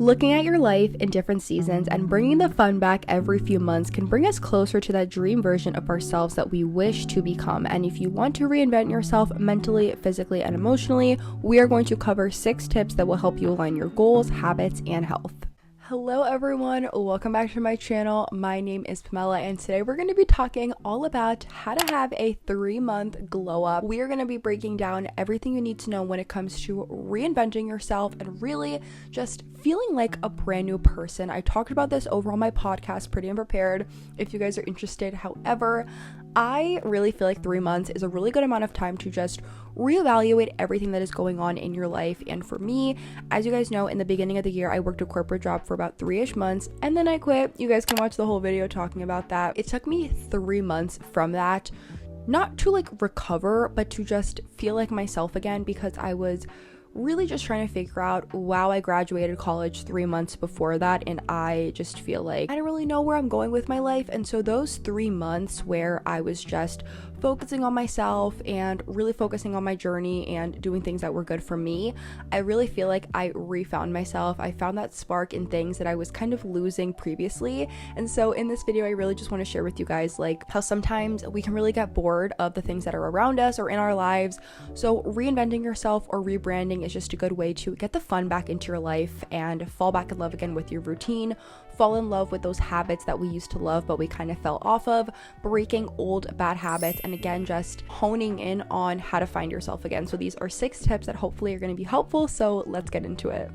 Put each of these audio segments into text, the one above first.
Looking at your life in different seasons and bringing the fun back every few months can bring us closer to that dream version of ourselves that we wish to become. And if you want to reinvent yourself mentally, physically, and emotionally, we are going to cover 6 tips that will help you align your goals, habits, and health. Hello everyone, welcome back to my channel. My name is Pamela and today we're going to be talking all about how to have a 3-month glow up. We are going to be breaking down everything you need to know when it comes to reinventing yourself and really just feeling like a brand new person. I talked about this over on my podcast, Pretty Unprepared, if you guys are interested. However, I really feel like 3 months is a really good amount of time to just reevaluate everything that is going on in your life. And for me, as you guys know, in the beginning of the year, I worked a corporate job for about 3-ish months and then I quit. You guys can watch the whole video talking about that. It took me 3 months from that, not to like recover, but to just feel like myself again, because I was really just trying to figure out, wow, I graduated college 3 months before that and I just feel like I don't really know where I'm going with my life. And so those 3 months where I was just focusing on myself and really focusing on my journey and doing things that were good for me, I really feel like I refound myself. I found that spark in things that I was kind of losing previously. And so in this video, I really just want to share with you guys like how sometimes we can really get bored of the things that are around us or in our lives. So reinventing yourself or rebranding is just a good way to get the fun back into your life and fall back in love again with your routine, fall in love with those habits that we used to love but we kind of fell off of, breaking old bad habits, and again just honing in on how to find yourself again. So these are 6 tips that hopefully are going to be helpful, so let's get into it.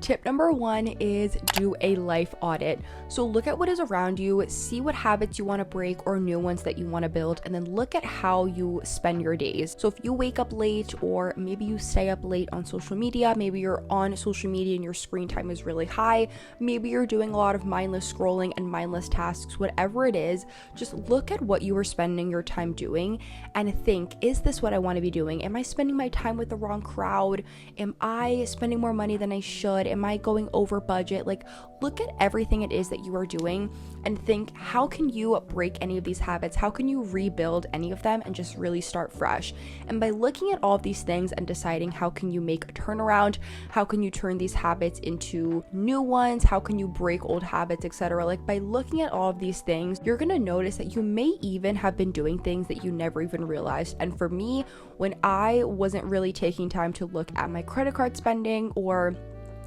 Tip number 1 is do a life audit. So look at what is around you, see what habits you want to break or new ones that you want to build, and then look at how you spend your days. So if you wake up late or maybe you stay up late on social media, maybe you're on social media and your screen time is really high, maybe you're doing a lot of mindless scrolling and mindless tasks, whatever it is, just look at what you are spending your time doing and think, is this what I want to be doing? Am I spending my time with the wrong crowd? Am I spending more money than I should? Am I going over budget? Like, look at everything it is that you are doing and think, how can you break any of these habits? How can you rebuild any of them and just really start fresh? And by looking at all of these things and deciding how can you make a turnaround, how can you turn these habits into new ones, how can you break old habits, etc. Like by looking at all of these things, you're gonna notice that you may even have been doing things that you never even realized. And for me, when I wasn't really taking time to look at my credit card spending, or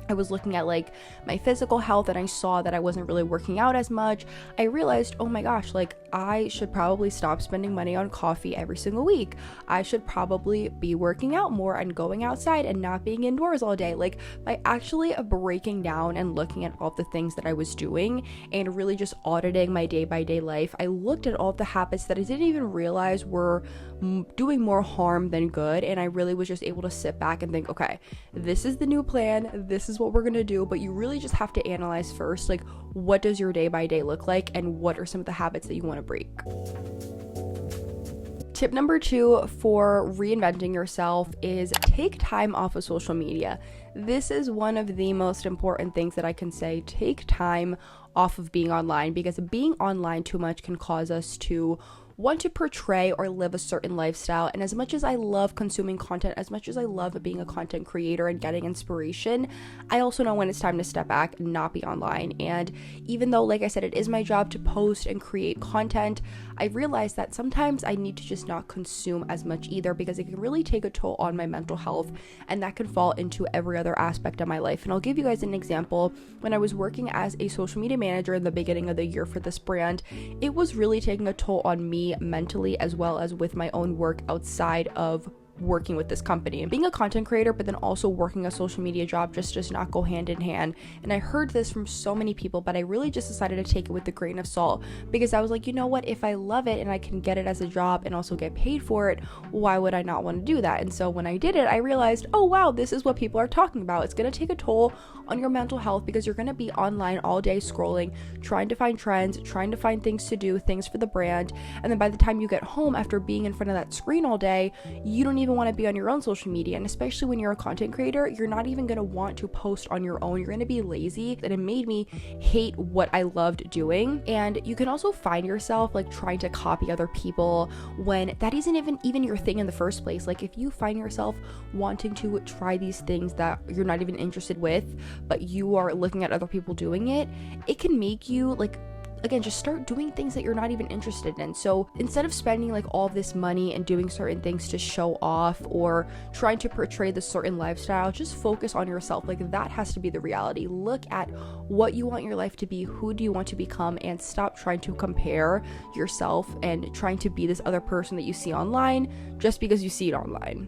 I was looking at like my physical health and I saw that I wasn't really working out as much, I realized, oh my gosh, like I should probably stop spending money on coffee every single week. I should probably be working out more and going outside and not being indoors all day. Like by actually breaking down and looking at all the things that I was doing and really just auditing my day-by-day life, I looked at all of the habits that I didn't even realize were doing more harm than good. And I really was just able to sit back and think, okay, this is the new plan. This is what we're gonna do. But you really just have to analyze first, like, what does your day by day look like and what are some of the habits that you want to break. Tip number 2 for reinventing yourself is take time off of social media. This is one of the most important things that I can say. Take time off of being online, because being online too much can cause us to want to portray or live a certain lifestyle. And as much as I love consuming content, as much as I love being a content creator and getting inspiration, I also know when it's time to step back and not be online. And even though, like I said, it is my job to post and create content, I realize that sometimes I need to just not consume as much either, because it can really take a toll on my mental health, and that can fall into every other aspect of my life. And I'll give you guys an example. When I was working as a social media manager in the beginning of the year for this brand, it was really taking a toll on me mentally, as well as with my own work outside of working with this company. Being a content creator but then also working a social media job just does not go hand in hand. And I heard this from so many people, but I really just decided to take it with a grain of salt, because I was like, you know what, if I love it and I can get it as a job and also get paid for it, why would I not want to do that? And so when I did it, I realized, oh wow, this is what people are talking about. It's going to take a toll on your mental health, because you're going to be online all day scrolling, trying to find trends, trying to find things to do, things for the brand. And then by the time you get home after being in front of that screen all day, you don't even even want to be on your own social media. And especially when you're a content creator, you're not even going to want to post on your own. You're going to be lazy. And it made me hate what I loved doing. And you can also find yourself like trying to copy other people when that isn't even your thing in the first place. Like if you find yourself wanting to try these things that you're not even interested with, but you are looking at other people doing it, it can make you like, again, just start doing things that you're not even interested in. So instead of spending like all this money and doing certain things to show off or trying to portray the certain lifestyle, just focus on yourself. Like that has to be the reality. Look at what you want your life to be, who do you want to become, and stop trying to compare yourself and trying to be this other person that you see online just because you see it online.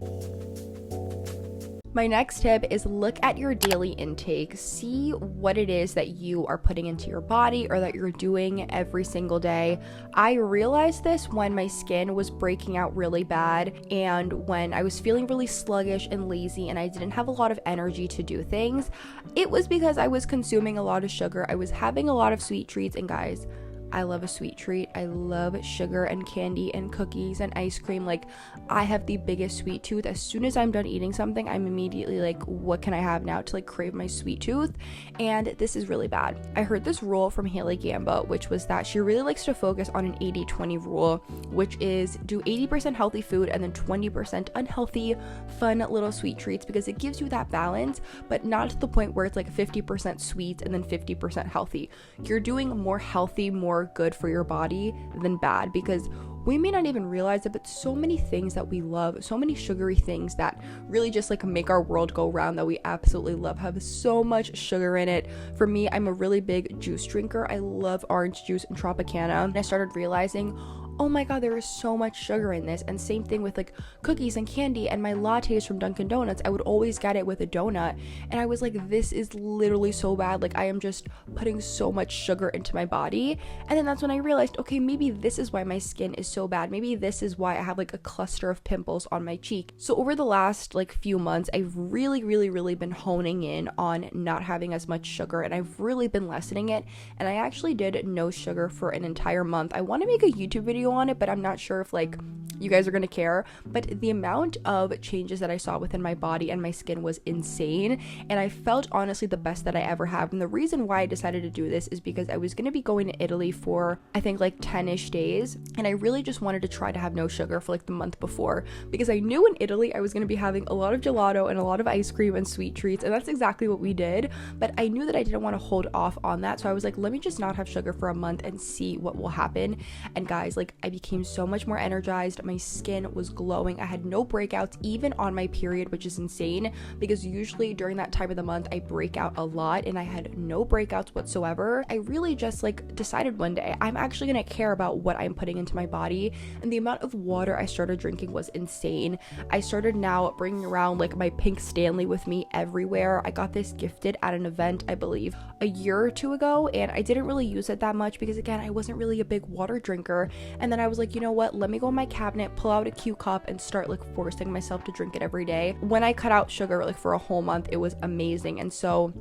My next tip is look at your daily intake. See what it is that you are putting into your body or that you're doing every single day. I realized this when my skin was breaking out really bad and when I was feeling really sluggish and lazy and I didn't have a lot of energy to do things. It was because I was consuming a lot of sugar. I was having a lot of sweet treats, and guys, I love a sweet treat. I love sugar and candy and cookies and ice cream. Like, I have the biggest sweet tooth. As soon as I'm done eating something, I'm immediately like, what can I have now to like crave my sweet tooth? And this is really bad. I heard this rule from Haley Gamba, which was that she really likes to focus on an 80-20 rule, which is do 80% healthy food and then 20% unhealthy, fun little sweet treats, because it gives you that balance, but not to the point where it's like 50% sweet and then 50% healthy. You're doing more healthy, more good for your body than bad, because we may not even realize it, but so many things that we love, so many sugary things that really just like make our world go round that we absolutely love have so much sugar in it. For me, I'm a really big juice drinker. I love orange juice and Tropicana, and I started realizing, oh my god, there is so much sugar in this. And same thing with like cookies and candy and my lattes from Dunkin' Donuts. I would always get it with a donut, and I was like, this is literally so bad. Like, I am just putting so much sugar into my body. And then that's when I realized, okay, maybe this is why my skin is so bad. Maybe this is why I have like a cluster of pimples on my cheek. So over the last like few months, I've really been honing in on not having as much sugar, and I've really been lessening it. And I actually did no sugar for an entire month. I want to make a YouTube video on it, but I'm not sure if like you guys are gonna care. But the amount of changes that I saw within my body and my skin was insane, and I felt honestly the best that I ever have. And the reason why I decided to do this is because I was gonna be going to Italy for I think like 10-ish days, and I really just wanted to try to have no sugar for like the month before, because I knew in Italy I was gonna be having a lot of gelato and a lot of ice cream and sweet treats, and that's exactly what we did. But I knew that I didn't want to hold off on that, so I was like, let me just not have sugar for a month and see what will happen. And guys, like, I became so much more energized. My skin was glowing. I had no breakouts even on my period, which is insane, because usually during that time of the month I break out a lot, and I had no breakouts whatsoever. I really just like decided one day I'm actually gonna care about what I'm putting into my body, and the amount of water I started drinking was insane. I started now bringing around like my pink Stanley with me everywhere. I got this gifted at an event, I believe a year or two ago, and I didn't really use it that much because again, I wasn't really a big water drinker. And then I was like, you know what, let me go in my cabinet, pull out a Q cup, and start like forcing myself to drink it every day. When I cut out sugar like for a whole month, it was amazing. And so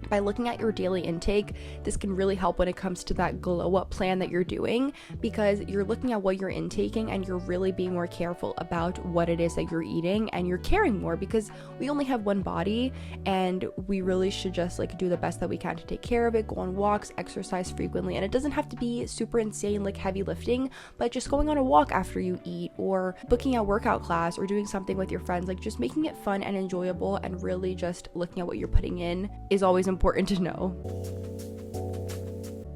by looking at your daily intake, this can really help when it comes to that glow up plan that you're doing, because you're looking at what you're intaking and you're really being more careful about what it is that you're eating, and you're caring more, because we only have one body and we really should just like do the best that we can to take care of it, go on walks, exercise frequently. And it doesn't have to be super insane like heavy lifting, but just going on a walk after you eat, or booking a workout class, or doing something with your friends, like just making it fun and enjoyable, and really just looking at what you're putting in is always important to know.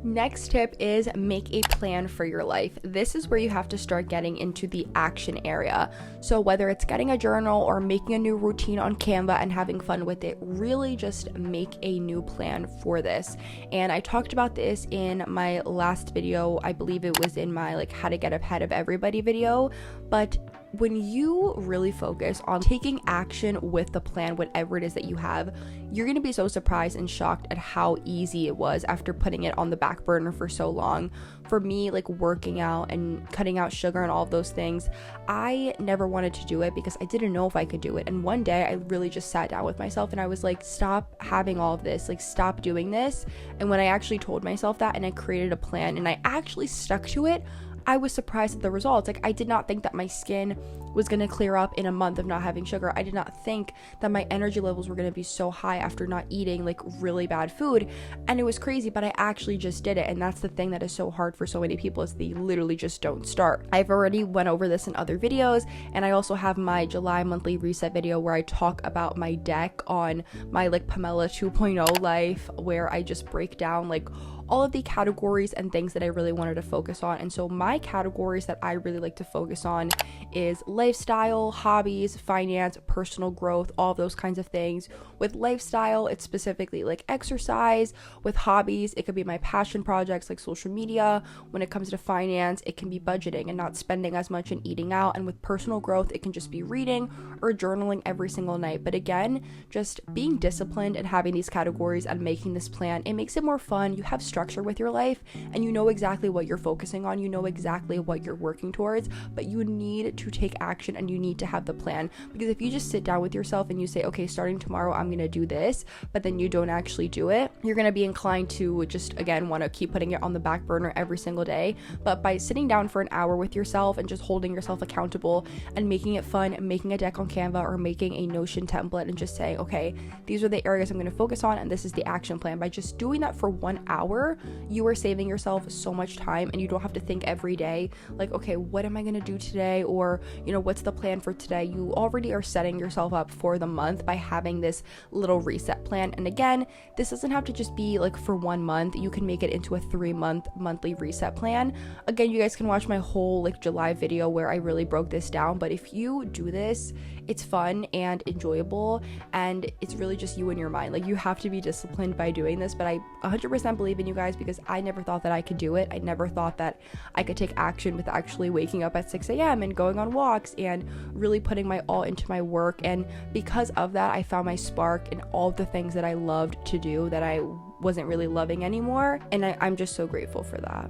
Next tip is make a plan for your life. This is where you have to start getting into the action area. So whether it's getting a journal or making a new routine on Canva and having fun with it, really just make a new plan for this. And I talked about this in my last video. I believe it was in my like how to get ahead of everybody video. But when you really focus on taking action with the plan, whatever it is that you have, you're going to be so surprised and shocked at how easy it was after putting it on the back burner for so long. For me, like working out and cutting out sugar and all of those things, I never wanted to do it because I didn't know if I could do it. And one day I really just sat down with myself and I was like, stop having all of this, like stop doing this. And when I actually told myself that and I created a plan and I actually stuck to it, I was surprised at the results. Like, I did not think that my skin was going to clear up in a month of not having sugar. I did not think that my energy levels were going to be so high after not eating like really bad food. And it was crazy, but I actually just did it. And that's the thing that is so hard for so many people, is they literally just don't start. I've already went over this in other videos, and I also have my July monthly reset video where I talk about my deck on my like Pamela 2.0 life, where I just break down like all of the categories and things that I really wanted to focus on. And so my categories that I really like to focus on is lifestyle, hobbies, finance, personal growth, all of those kinds of things. With lifestyle, it's specifically like exercise. With hobbies, it could be my passion projects like social media. When it comes to finance, it can be budgeting and not spending as much and eating out. And with personal growth, it can just be reading or journaling every single night. But again, just being disciplined and having these categories and making this plan, it makes it more fun. You have structure with your life, and you know exactly what you're focusing on, you know exactly what you're working towards, but you need to take action and you need to have the plan. Because if you just sit down with yourself and you say, okay, starting tomorrow I'm gonna do this, but then you don't actually do it, you're gonna be inclined to just again want to keep putting it on the back burner every single day. But by sitting down for an hour with yourself and just holding yourself accountable and making it fun, making a deck on Canva or making a Notion template and just saying, okay, these are the areas I'm going to focus on and this is the action plan, by just doing that for 1 hour, you are saving yourself so much time, and you don't have to think every day like, okay, what am I going to do today, or what's the plan for today. You already are setting yourself up for the month by having this little reset plan. And again, this doesn't have to just be like for 1 month. You can make it into a 3-month monthly reset plan. Again, you guys can watch my whole like July video where I really broke this down, but if you do this, it's fun and enjoyable, and it's really just you and your mind. Like, you have to be disciplined by doing this, but I 100% believe in you guys, because I never thought that I could do it. I never thought that I could take action with actually waking up at 6 a.m. and going on walks and really putting my all into my work. And because of that, I found my spark in all the things that I loved to do that I wasn't really loving anymore, and I'm just so grateful for that.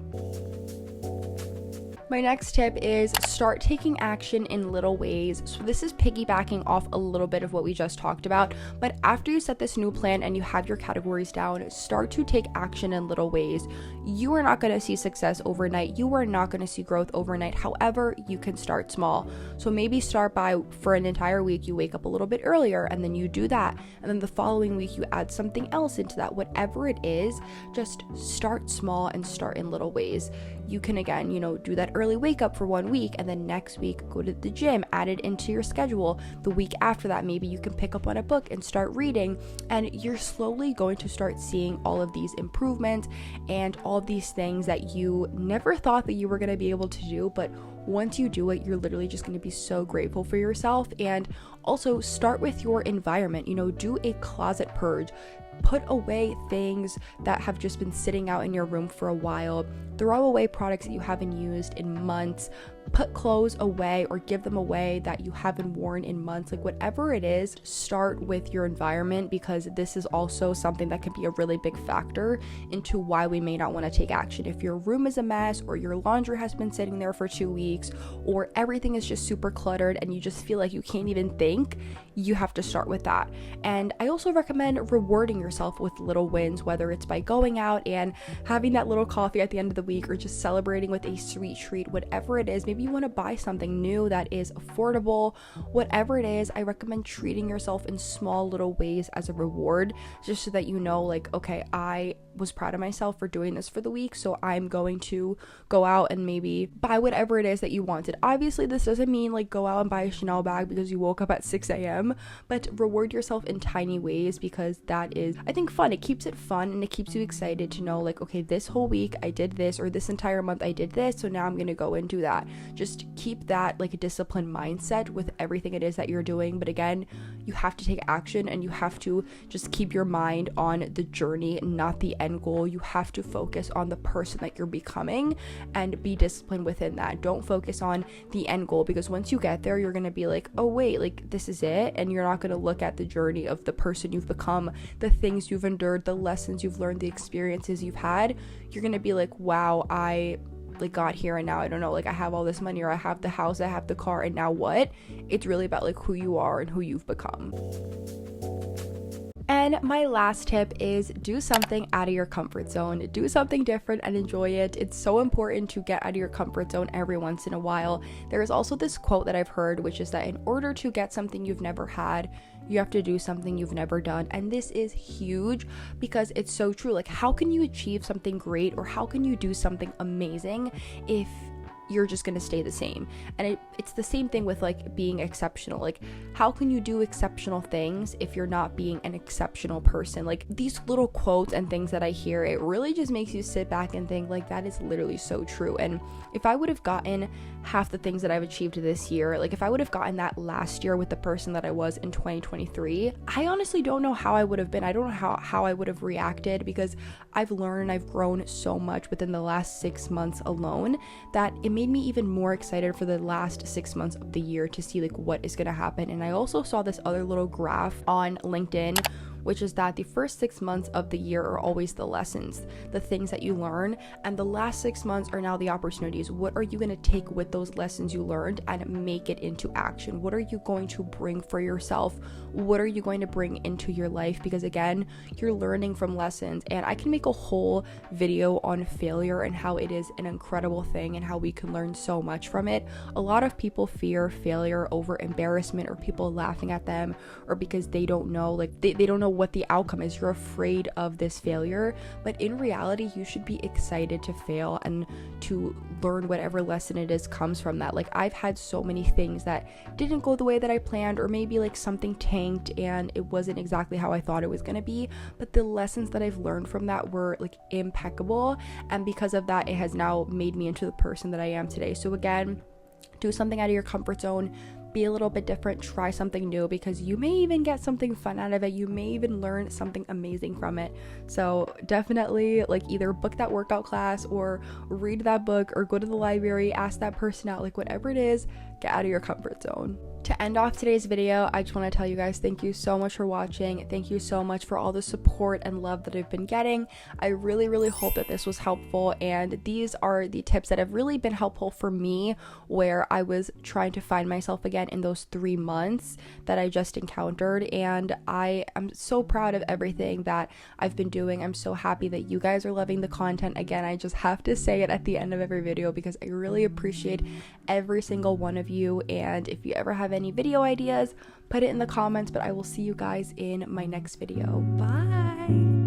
My next tip is start taking action in little ways. So this is piggybacking off a little bit of what we just talked about, but after you set this new plan and you have your categories down, start to take action in little ways. You are not going to see success overnight. You are not going to see growth overnight. However, you can start small. So maybe start by, for an entire week, you wake up a little bit earlier and then you do that. And then the following week, you add something else into that. Whatever it is, just start small and start in little ways. You can, again, do that early wake up for 1 week, and then next week go to the gym, add it into your schedule. The week after that, maybe you can pick up on a book and start reading, and you're slowly going to start seeing all of these improvements and all of these things that you never thought that you were going to be able to do. But once you do it, you're literally just going to be so grateful for yourself. And also start with your environment. Do a closet purge. Put away things that have just been sitting out in your room for a while. Throw away products that you haven't used in months. Put clothes away or give them away that you haven't worn in months. Like, whatever it is, start with your environment, because this is also something that can be a really big factor into why we may not want to take action. If your room is a mess, or your laundry has been sitting there for 2 weeks, or everything is just super cluttered and you just feel like you can't even think, you have to start with that. And I also recommend rewarding yourself with little wins, whether it's by going out and having that little coffee at the end of the week, or just celebrating with a sweet treat. Whatever it is, maybe you want to buy something new that is affordable. Whatever it is, I recommend treating yourself in small little ways as a reward, just so that like, okay, I was proud of myself for doing this for the week, so I'm going to go out and maybe buy whatever it is that you wanted. Obviously, this doesn't mean like go out and buy a Chanel bag because you woke up at 6 a.m., but reward yourself in tiny ways, because that is, I think, fun. It keeps it fun and it keeps you excited to know, like, okay, this whole week I did this, or this entire month I did this, so now I'm gonna go and do that. Just keep that like a disciplined mindset with everything it is that you're doing. But again, you have to take action, and you have to just keep your mind on the journey, not the end goal. You have to focus on the person that you're becoming and be disciplined within that. Don't focus on the end goal, because once you get there, you're going to be like, oh wait, like this is it, and you're not going to look at the journey of the person you've become, the things you've endured, the lessons you've learned, the experiences you've had. You're going to be like, wow, I like got here, and now I don't know, like I have all this money, or I have the house, I have the car, and now what? It's really about like who you are and who you've become. And then my last tip is do something out of your comfort zone. Do something different and enjoy it. It's so important to get out of your comfort zone every once in a while. There is also this quote that I've heard, which is that in order to get something you've never had, you have to do something you've never done. And this is huge because it's so true. Like, how can you achieve something great, or how can you do something amazing if you're just gonna stay the same? And it's the same thing with like being exceptional. Like, how can you do exceptional things if you're not being an exceptional person? Like, these little quotes and things that I hear, it really just makes you sit back and think, like, that is literally so true. And if I would have gotten half the things that I've achieved this year, like if I would have gotten that last year with the person that I was in 2023, I honestly don't know how I would have been. I don't know how I would have reacted, because I've learned, I've grown so much within the last 6 months alone that it made me even more excited for the last 6 months of the year to see like what is going to happen. And I also saw this other little graph on LinkedIn, which is that the first 6 months of the year are always the lessons, the things that you learn, and the last 6 months are now the opportunities. What are you going to take with those lessons you learned and make it into action? What are you going to bring for yourself? What are you going to bring into your life? Because again, you're learning from lessons, and I can make a whole video on failure and how it is an incredible thing and how we can learn so much from it. A lot of people fear failure over embarrassment, or people laughing at them, or because they don't know, like they don't know what the outcome is. You're afraid of this failure, but in reality, you should be excited to fail and to learn whatever lesson it is comes from that. Like, I've had so many things that didn't go the way that I planned, or maybe like something tanked and it wasn't exactly how I thought it was going to be, but the lessons that I've learned from that were like impeccable, and because of that, it has now made me into the person that I am today. So again, do something out of your comfort zone, be a little bit different, try something new, because you may even get something fun out of it. You may even learn something amazing from it. So definitely like either book that workout class or read that book or go to the library, ask that person out, like whatever it is, get out of your comfort zone. To end off today's video, I just want to tell you guys thank you so much for watching. Thank you so much for all the support and love that I've been getting. I really, really hope that this was helpful, and these are the tips that have really been helpful for me, where I was trying to find myself again in those 3 months that I just encountered. And I am so proud of everything that I've been doing. I'm so happy that you guys are loving the content. Again, I just have to say it at the end of every video because I really appreciate every single one of you. And if you ever have any video ideas, put it in the comments, but I will see you guys in my next video. Bye.